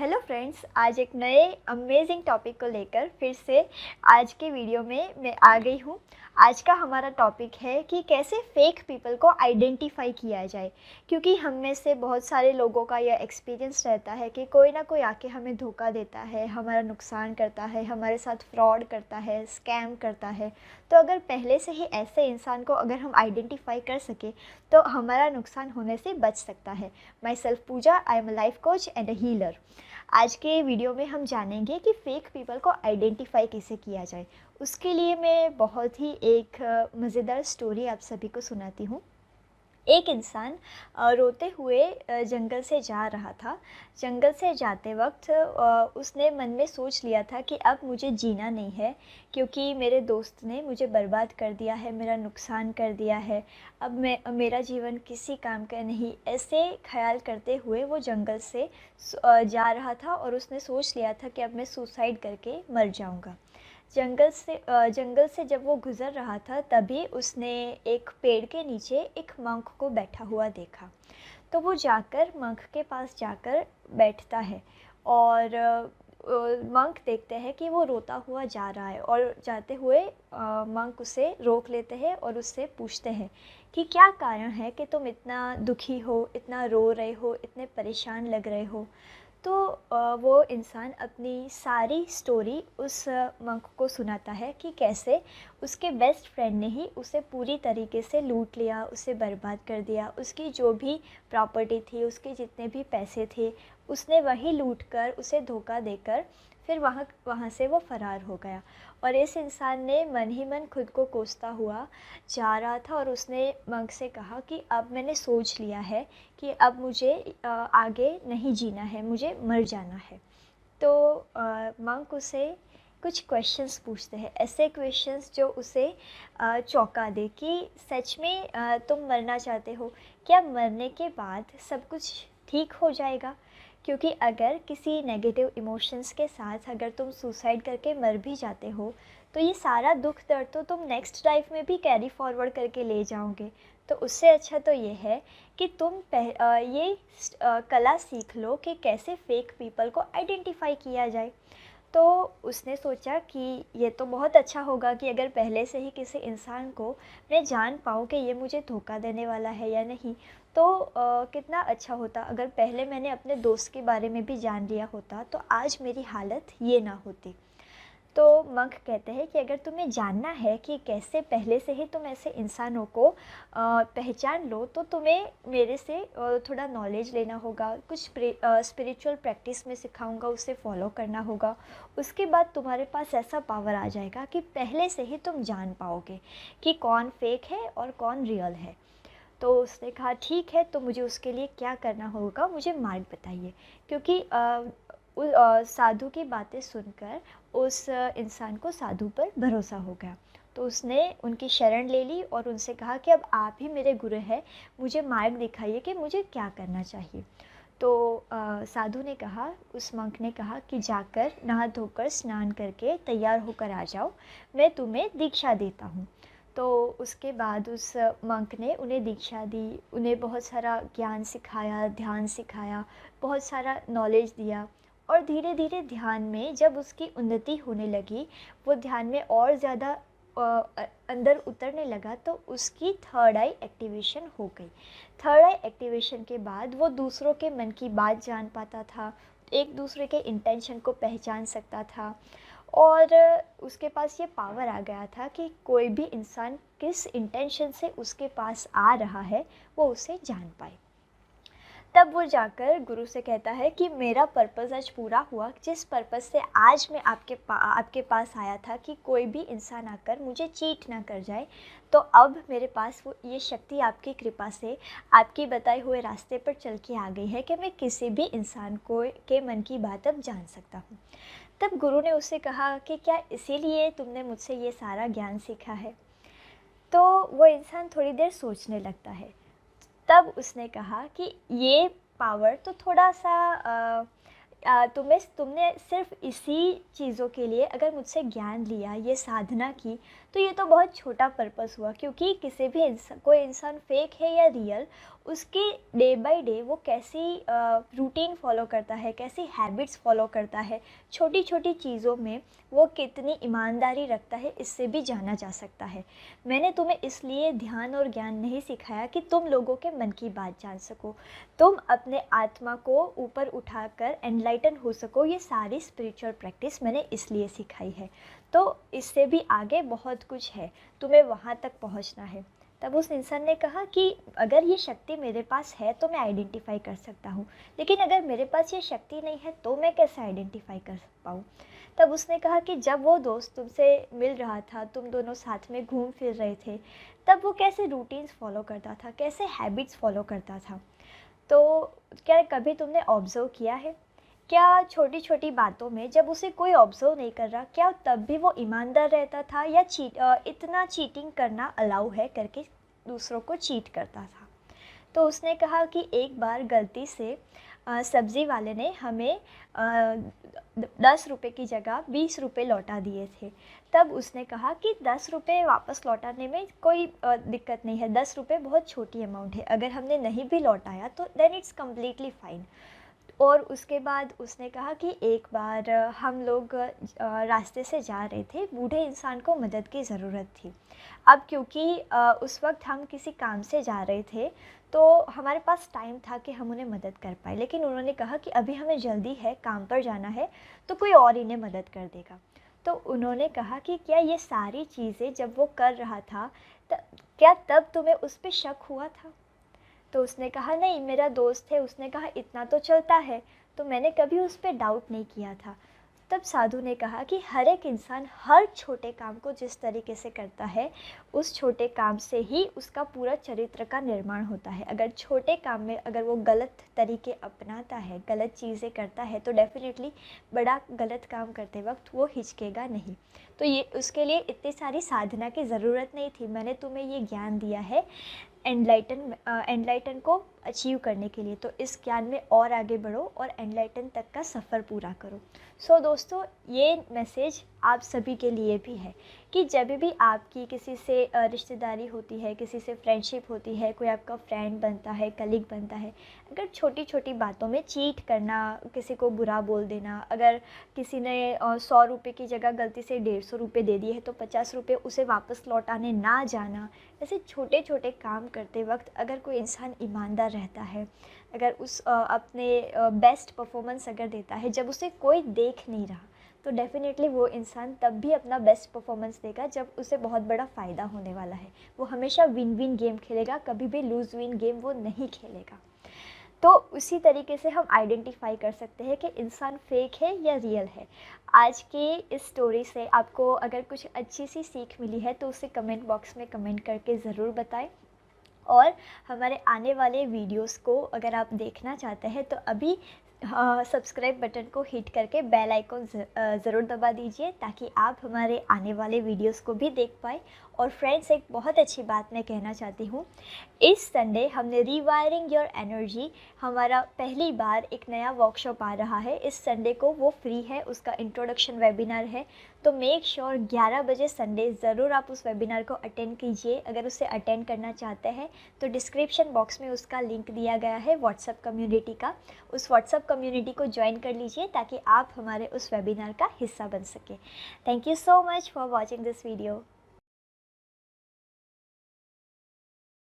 Hello friends, आज एक नए अमेजिंग टॉपिक को लेकर फिर से आज के वीडियो में मैं आ गई हूँ। आज का हमारा टॉपिक है कि कैसे फेक पीपल को आइडेंटिफाई किया जाए, क्योंकि हम में से बहुत सारे लोगों का यह एक्सपीरियंस रहता है कि कोई ना कोई आके हमें धोखा देता है, हमारा नुकसान करता है, हमारे साथ फ्रॉड करता है, स्कैम करता है। तो अगर पहले से ही ऐसे इंसान को अगर हम आइडेंटिफाई कर सके तो हमारा नुकसान होने से बच सकता है। Myself Puja, I am a life coach and a healer. आज के वीडियो में हम जानेंगे कि फ़ेक पीपल को आइडेंटिफाई कैसे किया जाए। उसके लिए मैं बहुत ही एक मज़ेदार स्टोरी आप सभी को सुनाती हूँ। एक इंसान रोते हुए जंगल से जा रहा था। जंगल से जाते वक्त उसने मन में सोच लिया था कि अब मुझे जीना नहीं है, क्योंकि मेरे दोस्त ने मुझे बर्बाद कर दिया है, मेरा नुकसान कर दिया है। अब मेरा जीवन किसी काम का नहीं। ऐसे ख्याल करते हुए वो जंगल से जा रहा था और उसने सोच लिया था कि अब मैं सुसाइड करके मर जाऊँगा। जंगल से जब वो गुज़र रहा था तभी उसने एक पेड़ के नीचे एक मंक को बैठा हुआ देखा। तो वो जाकर मंक के पास जाकर बैठता है और मंक देखते हैं कि वो रोता हुआ जा रहा है और जाते हुए मंक उसे रोक लेते हैं और उससे पूछते हैं कि क्या कारण है कि तुम इतना दुखी हो, इतना रो रहे हो, इतने परेशान लग रहे हो। तो वो इंसान अपनी सारी स्टोरी उस मंक को सुनाता है कि कैसे उसके बेस्ट फ्रेंड ने ही उसे पूरी तरीके से लूट लिया, उसे बर्बाद कर दिया। उसकी जो भी प्रॉपर्टी थी, उसके जितने भी पैसे थे, उसने वही लूट कर, उसे धोखा देकर फिर वहाँ से वो फ़रार हो गया। और इस इंसान ने मन ही मन खुद को कोसता हुआ जा रहा था और उसने मंक से कहा कि अब मैंने सोच लिया है कि अब मुझे आगे नहीं जीना है, मुझे मर जाना है। तो मंक उसे कुछ क्वेश्चंस पूछते हैं, ऐसे क्वेश्चंस जो उसे चौंका दे कि सच में तुम मरना चाहते हो? क्या मरने के बाद सब कुछ ठीक हो जाएगा? क्योंकि अगर किसी नेगेटिव इमोशंस के साथ अगर तुम सुसाइड करके मर भी जाते हो तो ये सारा दुख दर्द तो तुम नेक्स्ट लाइफ में भी कैरी फॉरवर्ड करके ले जाओगे। तो उससे अच्छा तो ये है कि तुम ये कला सीख लो कि कैसे फेक पीपल को आइडेंटिफाई किया जाए। तो उसने सोचा कि ये तो बहुत अच्छा होगा कि अगर पहले से ही किसी इंसान को मैं जान पाऊँ कि ये मुझे धोखा देने वाला है या नहीं। तो कितना अच्छा होता अगर पहले मैंने अपने दोस्त के बारे में भी जान लिया होता, तो आज मेरी हालत ये ना होती। तो मंक कहते हैं कि अगर तुम्हें जानना है कि कैसे पहले से ही तुम ऐसे इंसानों को पहचान लो, तो तुम्हें मेरे से थोड़ा नॉलेज लेना होगा, कुछ स्पिरिचुअल प्रैक्टिस में सिखाऊंगा, उसे फॉलो करना होगा। उसके बाद तुम्हारे पास ऐसा पावर आ जाएगा कि पहले से ही तुम जान पाओगे कि कौन फेक है और कौन रियल है। तो उसने कहा ठीक है, तो मुझे उसके लिए क्या करना होगा, मुझे मार्ग बताइए। क्योंकि साधु की बातें सुनकर उस इंसान को साधु पर भरोसा हो गया। तो उसने उनकी शरण ले ली और उनसे कहा कि अब आप ही मेरे गुरु हैं, मुझे मार्ग दिखाइए कि मुझे क्या करना चाहिए। तो साधु ने कहा, उस मंक ने कहा कि जाकर नहा धोकर स्नान करके तैयार होकर आ जाओ, मैं तुम्हें दीक्षा देता हूँ। तो उसके बाद उस मंक ने उन्हें दीक्षा दी, उन्हें बहुत सारा ज्ञान सिखाया, ध्यान सिखाया, बहुत सारा नॉलेज दिया। और धीरे धीरे ध्यान में जब उसकी उन्नति होने लगी, वो ध्यान में और ज़्यादा अंदर उतरने लगा, तो उसकी थर्ड आई एक्टिवेशन हो गई। थर्ड आई एक्टिवेशन के बाद वो दूसरों के मन की बात जान पाता था, एक दूसरे के इंटेंशन को पहचान सकता था। और उसके पास ये पावर आ गया था कि कोई भी इंसान किस इंटेंशन से उसके पास आ रहा है वो उसे जान पाए। तब वो जाकर गुरु से कहता है कि मेरा पर्पज़ आज पूरा हुआ, जिस पर्पज़ से आज मैं आपके पास आया था कि कोई भी इंसान आकर मुझे चीट ना कर जाए। तो अब मेरे पास वो ये शक्ति आपकी कृपा से आपकी बताए हुए रास्ते पर चल के आ गई है कि मैं किसी भी इंसान को के मन की बात अब जान सकता हूँ। तब गुरु ने उससे कहा कि क्या इसीलिए तुमने मुझसे ये सारा ज्ञान सीखा है? तो वो इंसान थोड़ी देर सोचने लगता है। तब उसने कहा कि ये पावर तो थोड़ा सा तुमने सिर्फ इसी चीज़ों के लिए अगर मुझसे ज्ञान लिया, ये साधना की, तो ये तो बहुत छोटा पर्पस हुआ, क्योंकि किसी भी कोई इंसान फेक है या रियल, उसकी डे बाय डे वो कैसी रूटीन फॉलो करता है, कैसी हैबिट्स फॉलो करता है, छोटी छोटी चीज़ों में वो कितनी ईमानदारी रखता है, इससे भी जाना जा सकता है। मैंने तुम्हें इसलिए ध्यान और ज्ञान नहीं सिखाया कि तुम लोगों के मन की बात जान सको, तुम अपने आत्मा को ऊपर उठाकर एनलाइटन हो सको। ये सारी स्पिरिचुअल प्रैक्टिस मैंने इसलिए सिखाई है। तो इससे भी आगे बहुत कुछ है, तुम्हें वहाँ तक पहुँचना है। तब उस इंसान ने कहा कि अगर ये शक्ति मेरे पास है तो मैं आइडेंटिफाई कर सकता हूँ, लेकिन अगर मेरे पास ये शक्ति नहीं है तो मैं कैसे आइडेंटिफाई कर पाऊँ। तब उसने कहा कि जब वो दोस्त तुमसे मिल रहा था, तुम दोनों साथ में घूम फिर रहे थे, तब वो कैसे रूटीन्स फॉलो करता था, कैसे हैबिट्स फॉलो करता था। तो क्या कभी तुमने ऑब्ज़र्व किया है, क्या छोटी छोटी बातों में जब उसे कोई ऑब्ज़र्व नहीं कर रहा, क्या तब भी वो ईमानदार रहता था, या इतना चीटिंग करना अलाउ है करके दूसरों को चीट करता था। तो उसने कहा कि एक बार गलती से सब्ज़ी वाले ने हमें 10 रुपये की जगह 20 रुपये लौटा दिए थे। तब उसने कहा कि 10 रुपये वापस लौटाने में कोई दिक्कत नहीं है, 10 रुपये बहुत छोटी अमाउंट है, अगर हमने नहीं भी लौटाया तो देन इट्स कम्प्लीटली फ़ाइन। और उसके बाद उसने कहा कि एक बार हम लोग रास्ते से जा रहे थे, बूढ़े इंसान को मदद की ज़रूरत थी। अब क्योंकि उस वक्त हम किसी काम से जा रहे थे, तो हमारे पास टाइम था कि हम उन्हें मदद कर पाए, लेकिन उन्होंने कहा कि अभी हमें जल्दी है, काम पर जाना है, तो कोई और इन्हें मदद कर देगा। तो उन्होंने कहा कि क्या ये सारी चीज़ें जब वो कर रहा था, क्या तब तुम्हें उस पर शक हुआ था। तो उसने कहा नहीं, मेरा दोस्त है, उसने कहा इतना तो चलता है, तो मैंने कभी उस पर डाउट नहीं किया था। तब साधु ने कहा कि हर एक इंसान हर छोटे काम को जिस तरीके से करता है, उस छोटे काम से ही उसका पूरा चरित्र का निर्माण होता है। अगर छोटे काम में अगर वो गलत तरीके अपनाता है, गलत चीज़ें करता है, तो डेफिनेटली बड़ा गलत काम करते वक्त वो हिचकेगा नहीं। तो ये उसके लिए इतनी सारी साधना की ज़रूरत नहीं थी। मैंने तुम्हें ये ज्ञान दिया है एनलाइटन को अचीव करने के लिए, तो इस ज्ञान में और आगे बढ़ो और एनलाइटन तक का सफ़र पूरा करो। सो दोस्तों, ये मैसेज आप सभी के लिए भी है कि जब भी आपकी किसी से रिश्तेदारी होती है, किसी से फ्रेंडशिप होती है, कोई आपका फ्रेंड बनता है, कलीग बनता है, अगर छोटी छोटी बातों में चीट करना, किसी को बुरा बोल देना, अगर किसी ने 100 रुपये की जगह गलती से 150 रुपये दे दिए है तो 50 रुपये उसे वापस लौटाने ना जाना, ऐसे छोटे छोटे काम करते वक्त अगर कोई इंसान ईमानदार रहता है, अगर अपने बेस्ट परफॉर्मेंस अगर देता है जब उसे कोई देख नहीं रहा, तो डेफ़िनेटली वो इंसान तब भी अपना बेस्ट परफॉर्मेंस देगा जब उसे बहुत बड़ा फ़ायदा होने वाला है। वो हमेशा विन विन गेम खेलेगा, कभी भी लूज़ विन गेम वो नहीं खेलेगा। तो उसी तरीके से हम आइडेंटिफाई कर सकते हैं कि इंसान फेक है या रियल है। आज की इस स्टोरी से आपको अगर कुछ अच्छी सी सीख मिली है तो उसे कमेंट बॉक्स में कमेंट करके ज़रूर बताएं। और हमारे आने वाले वीडियोस को अगर आप देखना चाहते हैं तो अभी सब्सक्राइब बटन को हिट करके बेल आइकन ज़रूर दबा दीजिए, ताकि आप हमारे आने वाले वीडियोस को भी देख पाएँ। और फ्रेंड्स, एक बहुत अच्छी बात मैं कहना चाहती हूँ, इस संडे हमने रीवायरिंग योर एनर्जी, हमारा पहली बार एक नया वर्कशॉप आ रहा है। इस संडे को वो फ्री है, उसका इंट्रोडक्शन वेबिनार है, तो मेक श्योर 11 बजे संडे ज़रूर आप उस वेबिनार को अटेंड कीजिए। अगर उसे अटेंड करना चाहते हैं तो डिस्क्रिप्शन बॉक्स में उसका लिंक दिया गया है व्हाट्सएप कम्युनिटी का, उस व्हाट्सएप कम्युनिटी को ज्वाइन कर लीजिए ताकि आप हमारे उस वेबिनार का हिस्सा बन सकें। Thank you so much for watching this video.